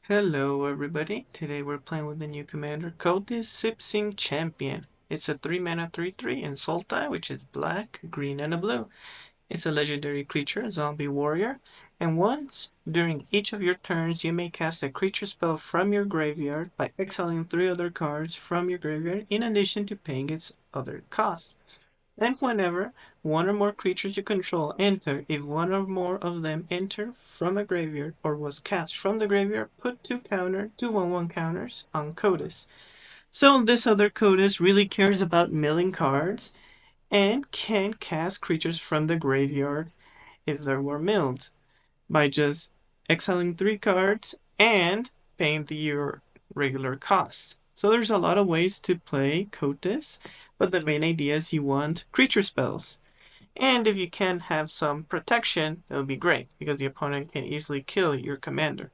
Hello everybody, today we're playing with the new commander, Kotis Sibsig Champion. It's a 3 mana 3/3 in Sultai, which is black, green, and a blue. It's a legendary creature, zombie warrior, and once during each of your turns you may cast a creature spell from your graveyard by exiling 3 other cards from your graveyard in addition to paying its other cost. And whenever one or more creatures you control enter, if one or more of them enter from a graveyard or was cast from the graveyard, put 2 counters on Kotis. So this other Kotis really cares about milling cards and can cast creatures from the graveyard if they were milled by just exiling 3 cards and paying your regular cost. So there's a lot of ways to play Kotis, but the main idea is you want creature spells. And if you can have some protection, that would be great, because the opponent can easily kill your commander.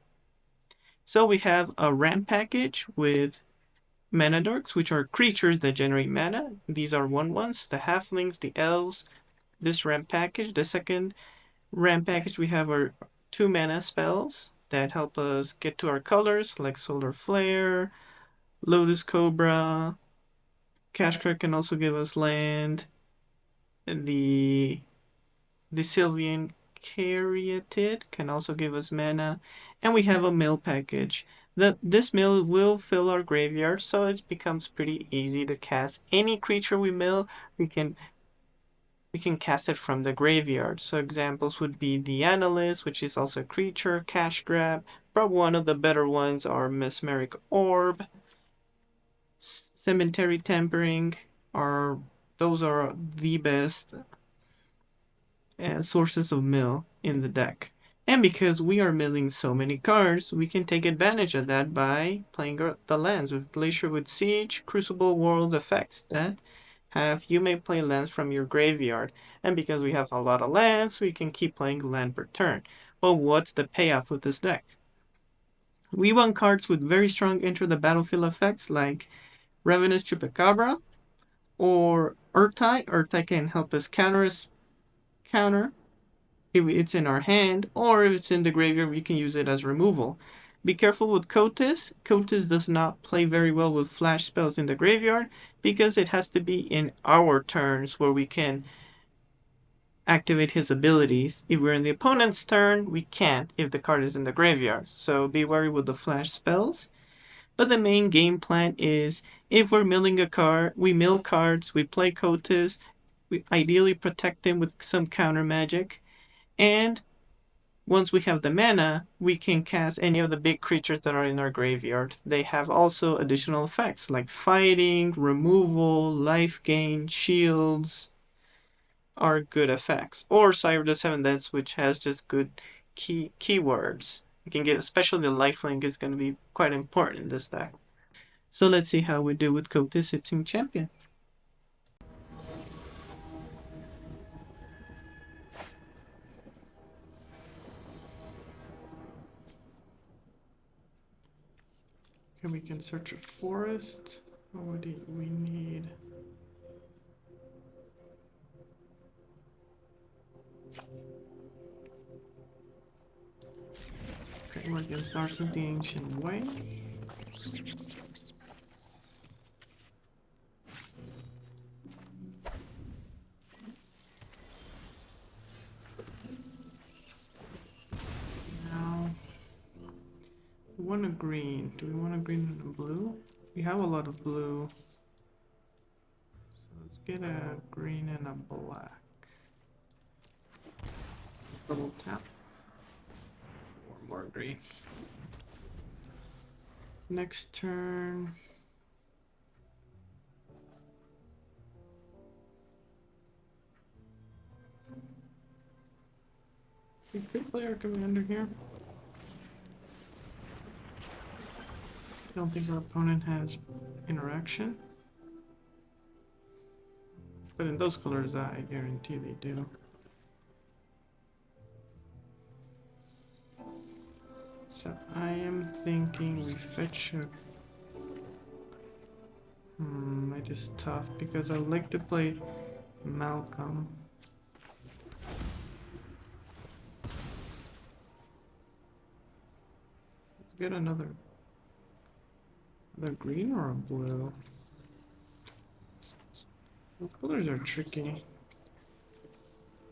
So we have a ramp package with mana dorks, which are creatures that generate mana. These are 1/1s, the halflings, the elves, this ramp package. The second ramp package we have our 2 mana spells that help us get to our colors, like Solar Flare, Lotus Cobra. Cashcrack can also give us land. The Sylvian Caryatid can also give us mana. And we have a mill package. This mill will fill our graveyard, so it becomes pretty easy to cast. Any creature we mill, we can cast it from the graveyard. So examples would be the Analyst, which is also a creature, Cash Grab. Probably one of the better ones are Mesmeric Orb, Cemetery Tampering. Those are the best sources of mill in the deck. And because we are milling so many cards, we can take advantage of that by playing the lands with Glacier with Siege, Crucible of Worlds effects that you may play lands from your graveyard. And because we have a lot of lands, we can keep playing land per turn. But what's the payoff with this deck? We want cards with very strong enter the battlefield effects like Ravenous Chupacabra or Urtai. Urtai can help us counter if it's in our hand, or if it's in the graveyard, we can use it as removal. Be careful with Kotis. Kotis does not play very well with flash spells in the graveyard because it has to be in our turns where we can activate his abilities. If we're in the opponent's turn, we can't if the card is in the graveyard. So be wary with the flash spells. But the main game plan is if we're milling a card, we mill cards, we play Kotis, we ideally protect him with some counter magic, and once we have the mana, we can cast any of the big creatures that are in our graveyard. They have also additional effects like fighting, removal, life gain, shields are good effects. Or Sire of the Seven Deaths, which has just good keywords. You can get, especially the lifelink is going to be quite important in this deck. So let's see how we do with Kotis Sibsig Champion. Okay, we can search a forest. What do we need? Okay, we're against Nars of the Ancient Way. Now, we want a green. Do we want a green and a blue? We have a lot of blue. So let's get a green and a black. Double tap. 4 more green. Next turn. We could play our commander here. I don't think our opponent has interaction. But in those colors, I guarantee they do. So I am thinking we fetch a... it is tough because I like to play Malcolm. Let's get another green or a blue. Those colors are tricky.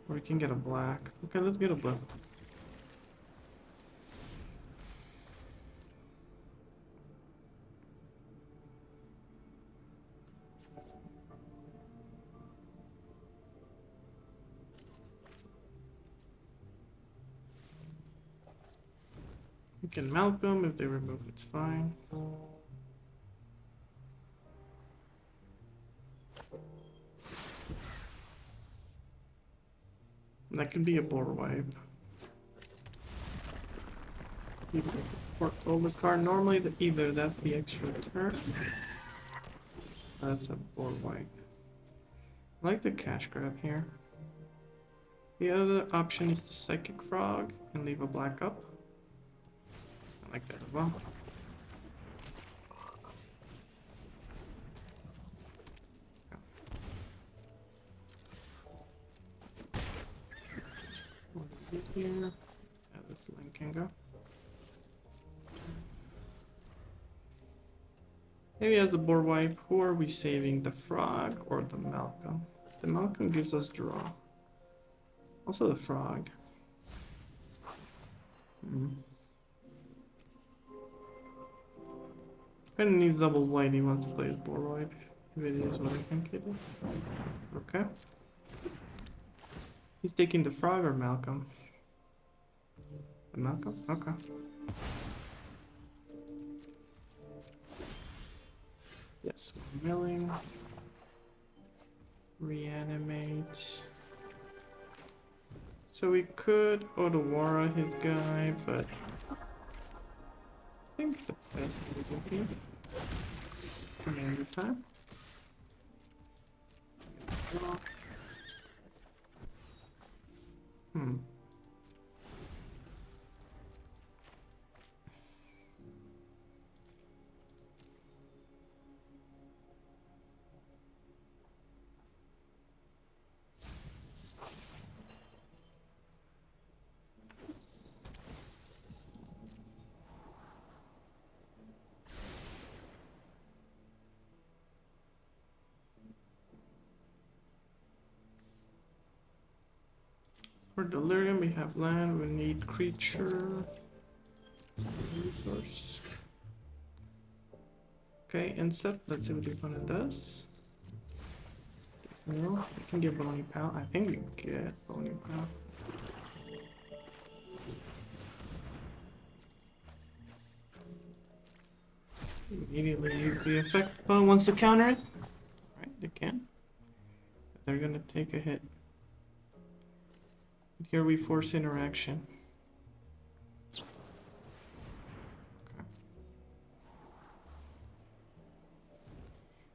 Or we can get a black. Okay, let's get a blue. We can Malcolm. If they remove, it's fine. That can be a board wipe. Foretold the card. Normally, either that's the extra turn. That's a board wipe. I like the cash grab here. The other option is the Psychic Frog and leave a black up. I like that as well. What is it here? Yeah, this link can go. Maybe as a board wipe, who are we saving? The Frog or the Malcolm? The Malcolm gives us draw. Also the Frog. Kind of needs double white. He wants to play his board wipe. If it is what I think it is. Okay. He's taking the Frog or Malcolm? The Malcolm? Okay. Yes, milling. Reanimate. So we could Odawara his guy, but I think the best would be commander time. For Delirium, we have land, we need creature, resource. Okay, inset, let's see what the opponent does. No, we can get Bony Pal. I think we get Bony Pal. Immediately use the effect. Opponent wants to counter it. Right, they can. But they're gonna take a hit. Here we force interaction. Okay.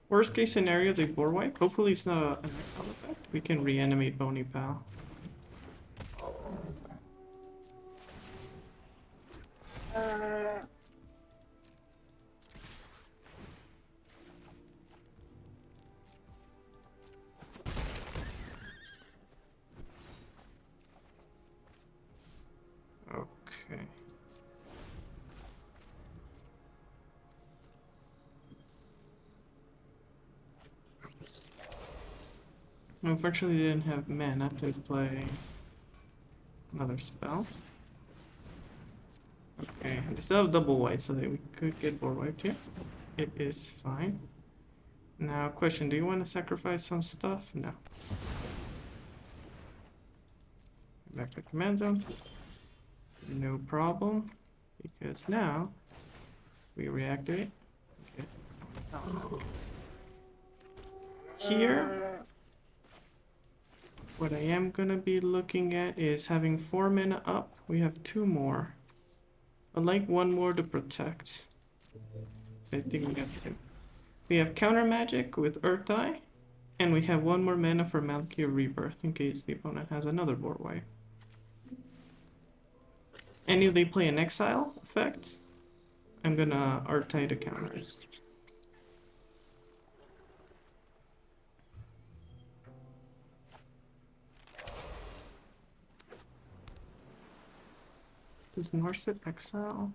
Worst case scenario, they board wipe. Hopefully it's not an exile effect. We can reanimate Bony Pal. Okay. Unfortunately, they didn't have mana to play another spell. Okay, they still have double white, so that we could get board wiped here. It is fine. Now, question: do you want to sacrifice some stuff? No. Back to command zone. No problem, because now we reactivate. Okay. Here, what I am gonna be looking at is having 4 mana up. We have 2 more. I'd like 1 more to protect. I think we have 2. We have counter magic with Earth Eye, and we have 1 more mana for Malakir Rebirth in case the opponent has another board wipe. And if they play an exile effect, I'm gonna Earth Eye to counter it. Does Narset exile?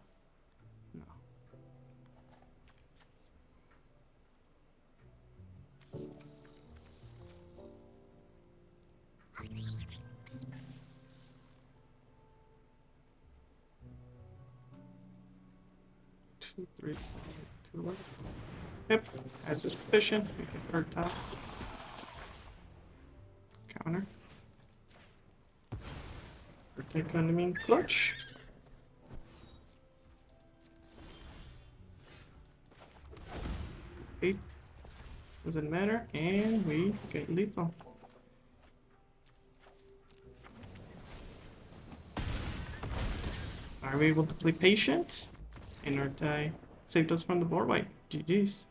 2, 3, 4, 2, 1. Yep, that's sufficient. We can third top. Counter. Protect enemy clutch. Eight. Doesn't matter, and we get lethal. Are we able to play patient? And our die saved us from the board wipe. GG's.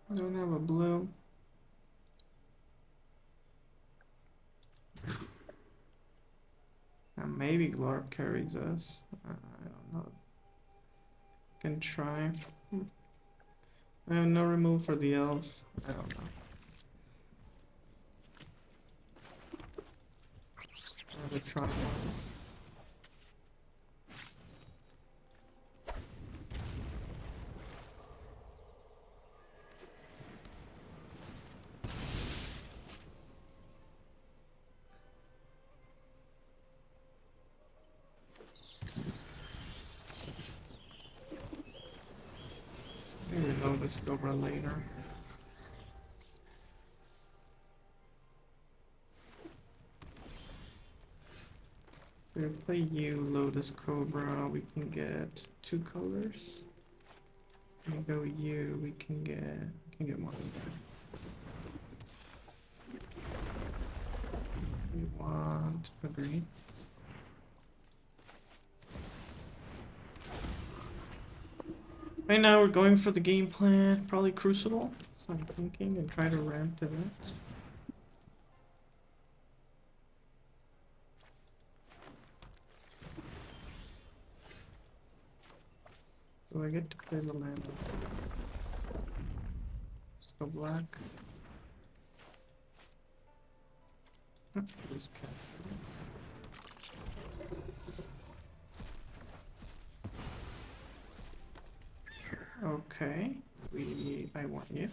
I don't have a blue. Maybe Glarb carries us. I don't know. Can try. No remove for the elf. I don't know. I'll try. Let's go over later. So we play you, Lotus Cobra, we can get 2 colors. We go you, we can get more than that. We want a green. Right now we're going for the game plan, probably Crucible, so I'm thinking, and try to ramp to that. Do I get to play the land? Let's go black. Just okay, I want you.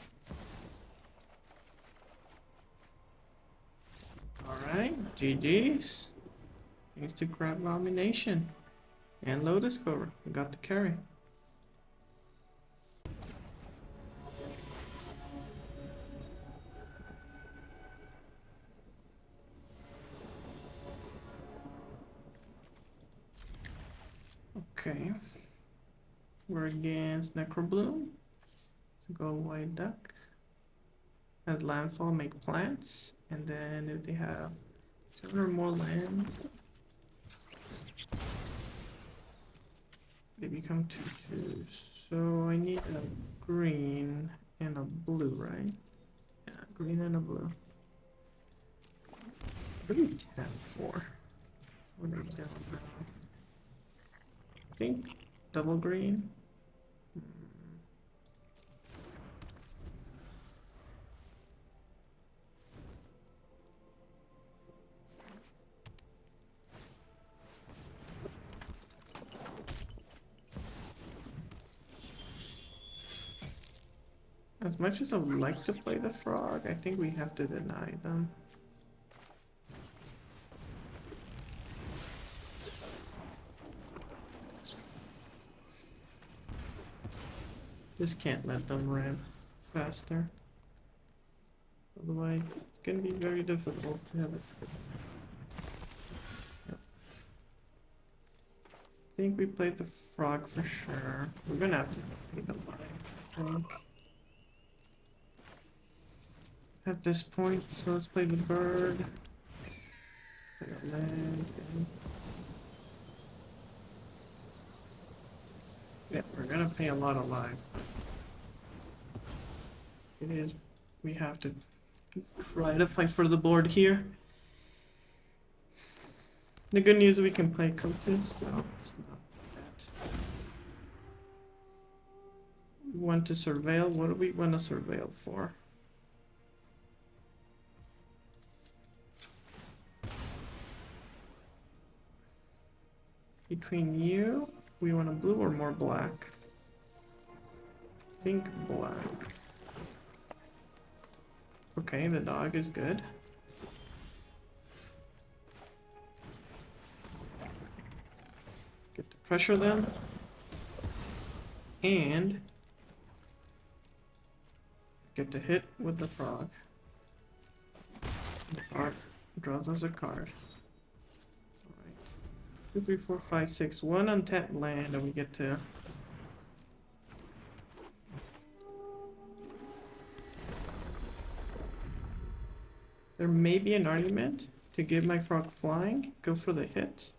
Alright, GG's. Thanks to grab nomination. And Lotus Cobra, we got the carry. Okay. We're against Necrobloom. So go White Duck. As landfall, make plants. And then if they have 7 or more lands, they become 2/2s. So I need a green and a blue, right? Yeah, green and a blue. What do we have for? What are we down now? I think double green. As much as I would like to play the frog, I think we have to deny them. Just can't let them ramp faster. Otherwise, it's gonna be very difficult to have it. Yep. I think we played the frog for sure. We're gonna have to take a line, I think. At this point, so let's play the bird. Play our land. Yeah, we're gonna pay a lot of lives. It is, we have to try to fight for the board here. The good news is we can play Kotis, so it's not bad. We want to surveil. What do we want to surveil for? Between you, we want a blue or more black? Pink, black. Okay, the dog is good. Get to pressure them. And get to hit with the frog. The frog draws us a card. Alright. 2, 3, 4, 5, 6. 1 untapped land, and we get to. There may be an argument to give my frog flying. Go for the hit.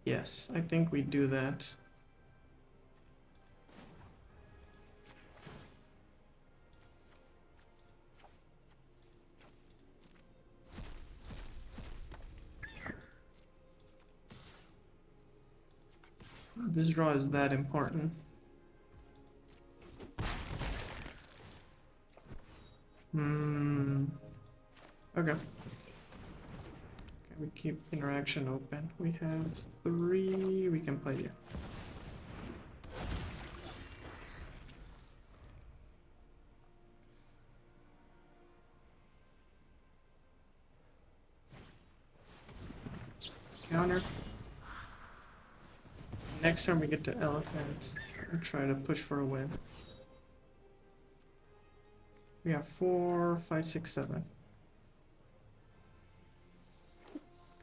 Yes, I think we do that. This draw is that important. Okay. We keep interaction open. We have 3 we can play here. Counter. Next turn we get to Elephant and try to push for a win. We have 4, 5, 6, 7.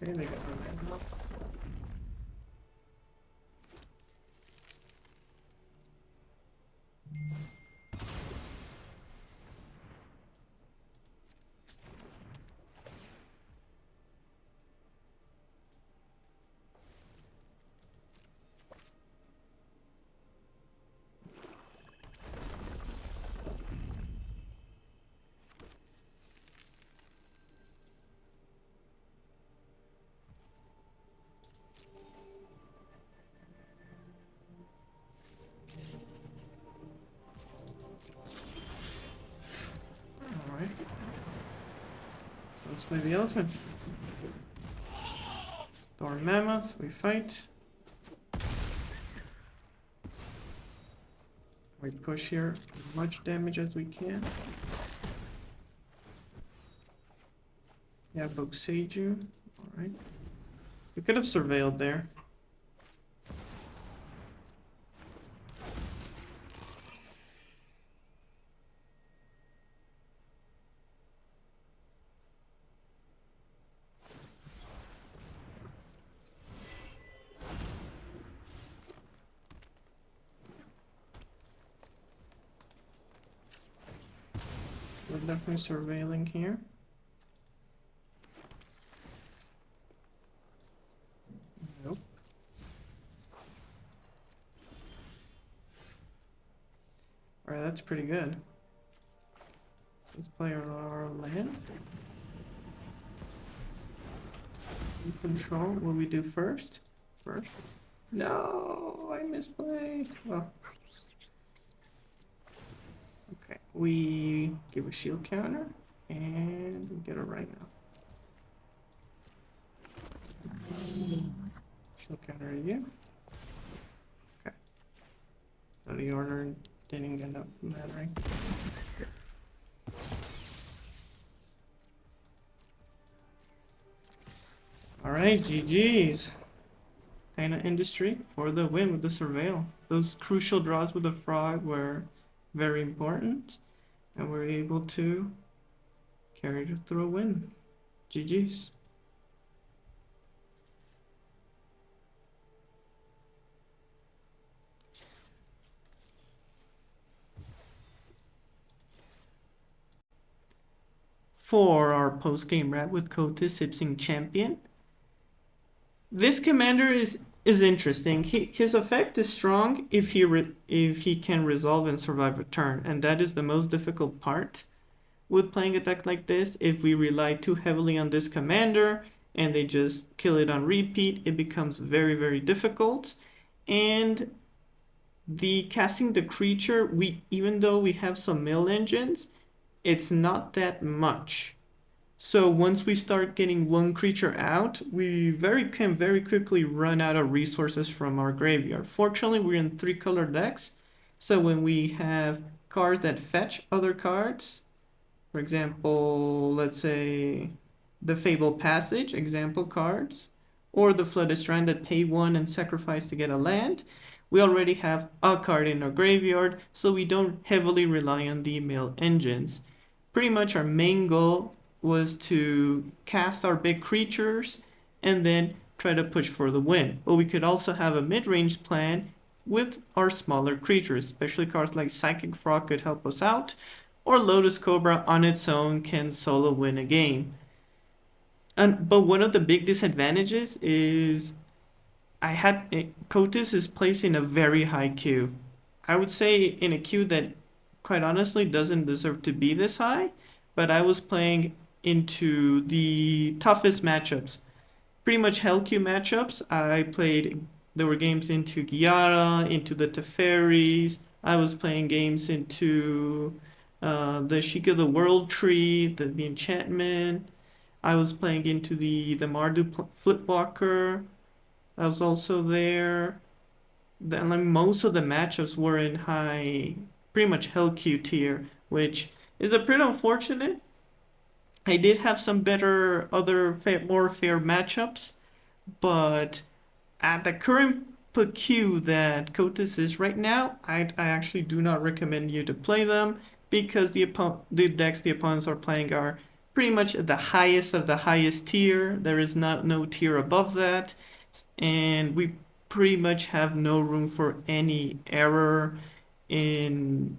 Okay, they got our land. Let's play the elephant. Thorn Mammoth, we fight. We push here as much damage as we can. Yeah, Boseiju. Alright. We could have surveilled there. We're definitely surveilling here. Nope. Alright, that's pretty good. So let's play our land. Control, what do we do first? No, I misplayed. Well. Okay, we give a shield counter and we get a right now. Shield counter you. Okay. So the order didn't end up mattering. Alright, GG's. China Industry for the win with the Surveil. Those crucial draws with the frog were very important, and we're able to carry it through a win. GG's. For our post-game wrap with Kotis Sibsig champion, this commander is interesting. His effect is strong if he can resolve and survive a turn, and that is the most difficult part with playing a deck like this. If we rely too heavily on this commander and they just kill it on repeat, it becomes very, very difficult. And the casting the creature, even though we have some mill engines, it's not that much. So once we start getting one creature out, we can very quickly run out of resources from our graveyard. Fortunately, we're in 3-color decks, so when we have cards that fetch other cards, for example, let's say the Fabled Passage, example cards, or the Flooded Strand that pay 1 and sacrifice to get a land, we already have a card in our graveyard, so we don't heavily rely on the mill engines. Pretty much our main goal was to cast our big creatures and then try to push for the win. But we could also have a mid-range plan with our smaller creatures, especially cards like Psychic Frog could help us out, or Lotus Cobra on its own can solo win a game. But one of the big disadvantages is Kotis is placed in a very high queue. I would say in a queue that quite honestly doesn't deserve to be this high, but I was playing into the toughest matchups. Pretty much hell queue matchups. There were games into Giara, into the Teferis. I was playing games into the Sheik of the World tree, the enchantment. I was playing into the Mardu Flipwalker. I was also there. Then like, most of the matchups were in pretty much hell queue tier, which is a pretty unfortunate. I did have some better, more fair matchups, but at the current queue that Kotis is right now, I actually do not recommend you to play them because the decks the opponents are playing are pretty much at the highest of the highest tier. There is no tier above that, and we pretty much have no room for any error in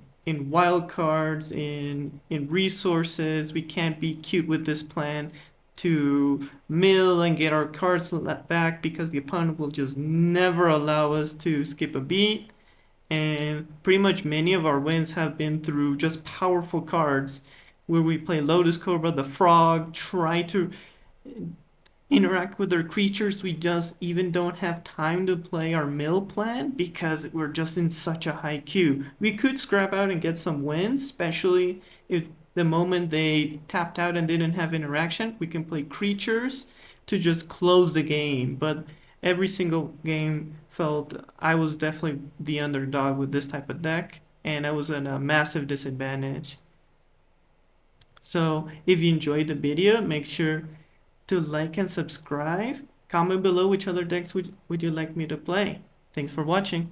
wild cards, in resources. We can't be cute with this plan to mill and get our cards back because the opponent will just never allow us to skip a beat. And pretty much many of our wins have been through just powerful cards where we play Lotus Cobra, the Frog, try to interact with their creatures. We just even don't have time to play our mill plan because we're just in such a high queue. We could scrap out and get some wins, especially if the moment they tapped out and didn't have interaction, we can play creatures to just close the game. But every single game felt I was definitely the underdog with this type of deck, and I was in a massive disadvantage. So if you enjoyed the video, make sure to like and subscribe. Comment below which other decks would you like me to play. Thanks for watching.